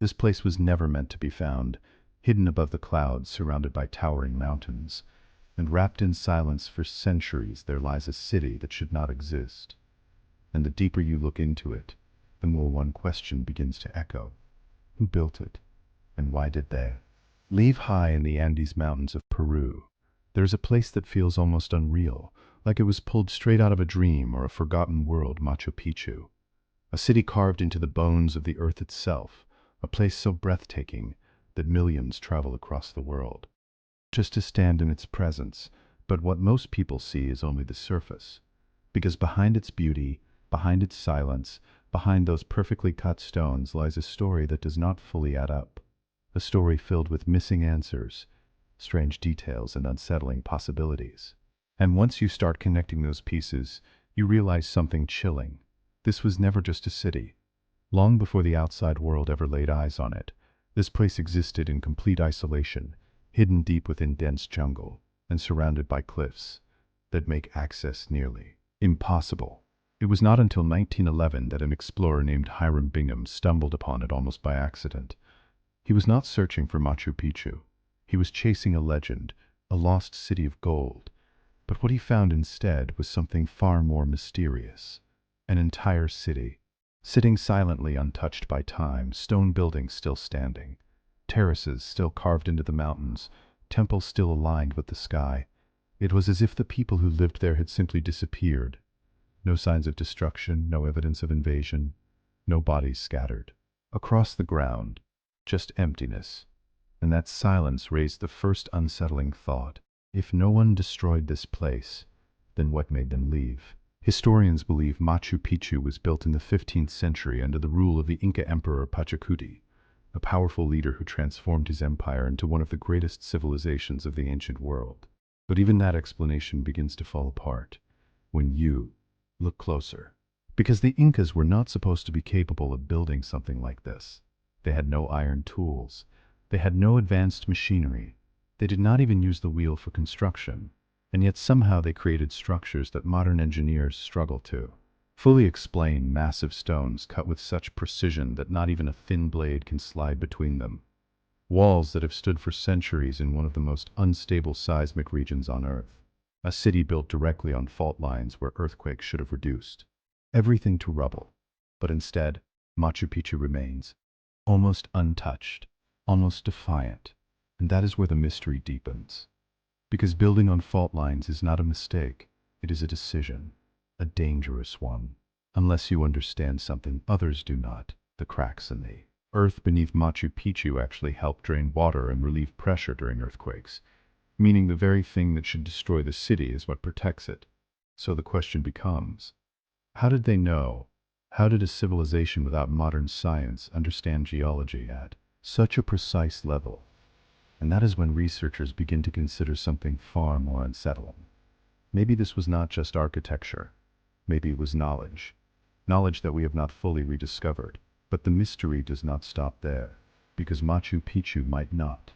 This place was never meant to be found, hidden above the clouds, surrounded by towering mountains. And wrapped in silence for centuries there lies a city that should not exist. And the deeper you look into it, the more one question begins to echo. Who built it? And why did they? Leave high in the Andes Mountains of Peru, there's a place that feels almost unreal, like it was pulled straight out of a dream or a forgotten world. Machu Picchu. A city carved into the bones of the earth itself, a place so breathtaking that millions travel across the world just to stand in its presence. But what most people see is only the surface. Because behind its beauty, behind its silence, behind those perfectly cut stones lies a story that does not fully add up. A story filled with missing answers, strange details, and unsettling possibilities. And once you start connecting those pieces, you realize something chilling. This was never just a city. Long before the outside world ever laid eyes on it, this place existed in complete isolation, hidden deep within dense jungle, and surrounded by cliffs that make access nearly impossible. It was not until 1911 that an explorer named Hiram Bingham stumbled upon it almost by accident. He was not searching for Machu Picchu. He was chasing a legend, a lost city of gold. But what he found instead was something far more mysterious. An entire city, sitting silently untouched by time, stone buildings still standing, terraces still carved into the mountains, temples still aligned with the sky. It was as if the people who lived there had simply disappeared. No signs of destruction, no evidence of invasion, no bodies scattered across the ground, just emptiness. And that silence raised the first unsettling thought. If no one destroyed this place, then what made them leave? Historians believe Machu Picchu was built in the 15th century under the rule of the Inca Emperor Pachacuti, a powerful leader who transformed his empire into one of the greatest civilizations of the ancient world. But even that explanation begins to fall apart when you look closer. Because the Incas were not supposed to be capable of building something like this. They had no iron tools. They had no advanced machinery. They did not even use the wheel for construction. And yet somehow they created structures that modern engineers struggle to fully explain. Massive stones cut with such precision that not even a thin blade can slide between them. Walls that have stood for centuries in one of the most unstable seismic regions on Earth. A city built directly on fault lines where earthquakes should have reduced everything to rubble. But instead, Machu Picchu remains, almost untouched, almost defiant. And that is where the mystery deepens. Because building on fault lines is not a mistake, it is a decision, a dangerous one. Unless you understand something others do not, the cracks in the earth beneath Machu Picchu actually help drain water and relieve pressure during earthquakes, meaning the very thing that should destroy the city is what protects it. So the question becomes, how did they know? How did a civilization without modern science understand geology at such a precise level? And that is when researchers begin to consider something far more unsettling. Maybe this was not just architecture. Maybe it was knowledge. Knowledge that we have not fully rediscovered. But the mystery does not stop there, because Machu Picchu might not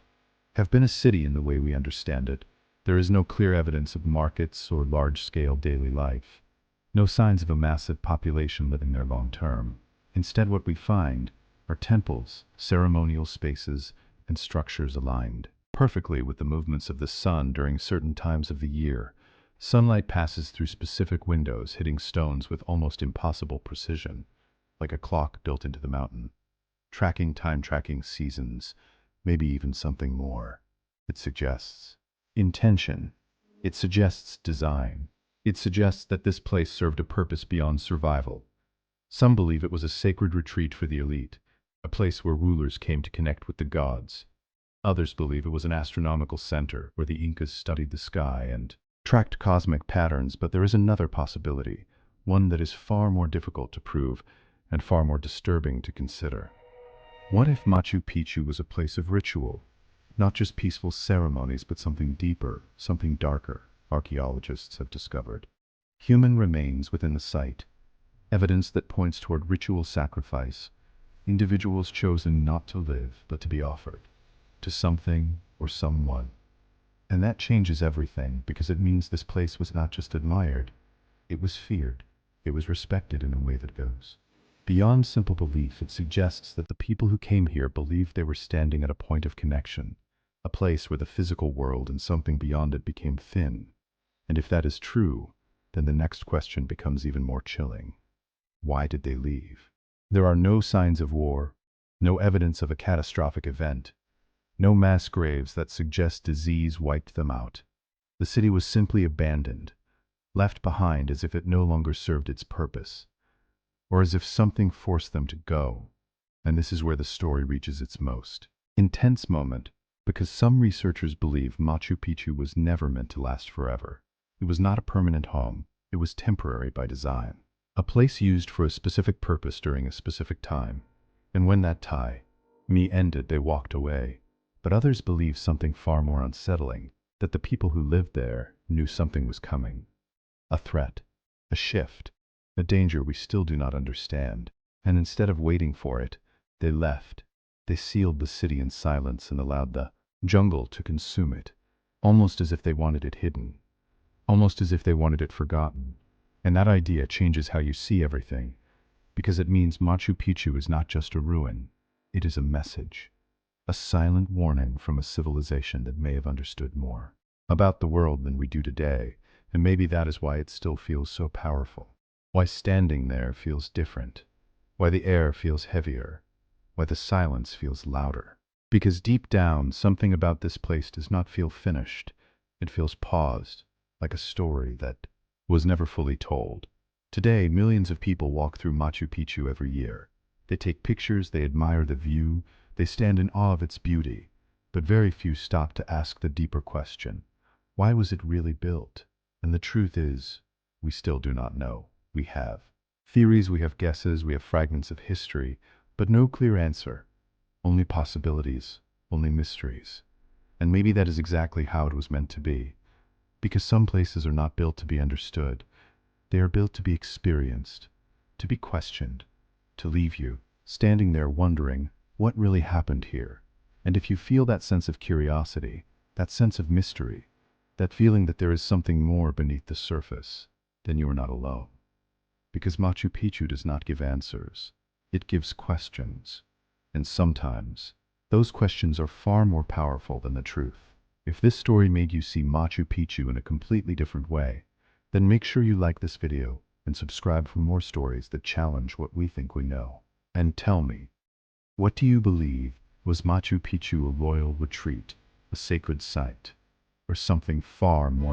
have been a city in the way we understand it. There is no clear evidence of markets or large-scale daily life. No signs of a massive population living there long term. Instead, what we find are temples, ceremonial spaces, and structures aligned perfectly with the movements of the sun during certain times of the year. Sunlight passes through specific windows, hitting stones with almost impossible precision, like a clock built into the mountain, tracking time, tracking seasons, maybe even something more. It suggests intention. It suggests design. It suggests that this place served a purpose beyond survival. Some believe it was a sacred retreat for the elite, a place where rulers came to connect with the gods. Others believe it was an astronomical center where the Incas studied the sky and tracked cosmic patterns. But there is another possibility, one that is far more difficult to prove and far more disturbing to consider. What if Machu Picchu was a place of ritual? Not just peaceful ceremonies, but something deeper, something darker. Archaeologists have discovered human remains within the site, evidence that points toward ritual sacrifice, individuals chosen not to live but to be offered to something or someone. And that changes everything, because it means this place was not just admired, it was feared, it was respected in a way that goes Beyond simple belief, it suggests that the people who came here believed they were standing at a point of connection, a place where the physical world and something beyond it became thin. And if that is true, then the next question becomes even more chilling. Why did they leave? There are no signs of war, no evidence of a catastrophic event, no mass graves that suggest disease wiped them out. The city was simply abandoned, left behind as if it no longer served its purpose, or as if something forced them to go. And this is where the story reaches its most intense moment, because some researchers believe Machu Picchu was never meant to last forever. It was not a permanent home, it was temporary by design. A place used for a specific purpose during a specific time. And when that time ended, they walked away. But others believe something far more unsettling, that the people who lived there knew something was coming. A threat, a shift, a danger we still do not understand. And instead of waiting for it, they left. They sealed the city in silence and allowed the jungle to consume it, almost as if they wanted it hidden, almost as if they wanted it forgotten. And that idea changes how you see everything, because it means Machu Picchu is not just a ruin, it is a message, a silent warning from a civilization that may have understood more about the world than we do today, and maybe that is why it still feels so powerful. Why standing there feels different, why the air feels heavier, why the silence feels louder. Because deep down, something about this place does not feel finished. It feels paused, like a story that was never fully told. Today, millions of people walk through Machu Picchu every year. They take pictures, they admire the view, they stand in awe of its beauty. But very few stop to ask the deeper question: why was it really built? And the truth is, we still do not know. We have theories, we have guesses, we have fragments of history, but no clear answer. Only possibilities, only mysteries. And maybe that is exactly how it was meant to be. Because some places are not built to be understood. They are built to be experienced, to be questioned, to leave you standing there wondering what really happened here. And if you feel that sense of curiosity, that sense of mystery, that feeling that there is something more beneath the surface, then you are not alone. Because Machu Picchu does not give answers. It gives questions. And sometimes, those questions are far more powerful than the truth. If this story made you see Machu Picchu in a completely different way, then make sure you like this video and subscribe for more stories that challenge what we think we know. And tell me, what do you believe? Was Machu Picchu a royal retreat, a sacred site, or something far more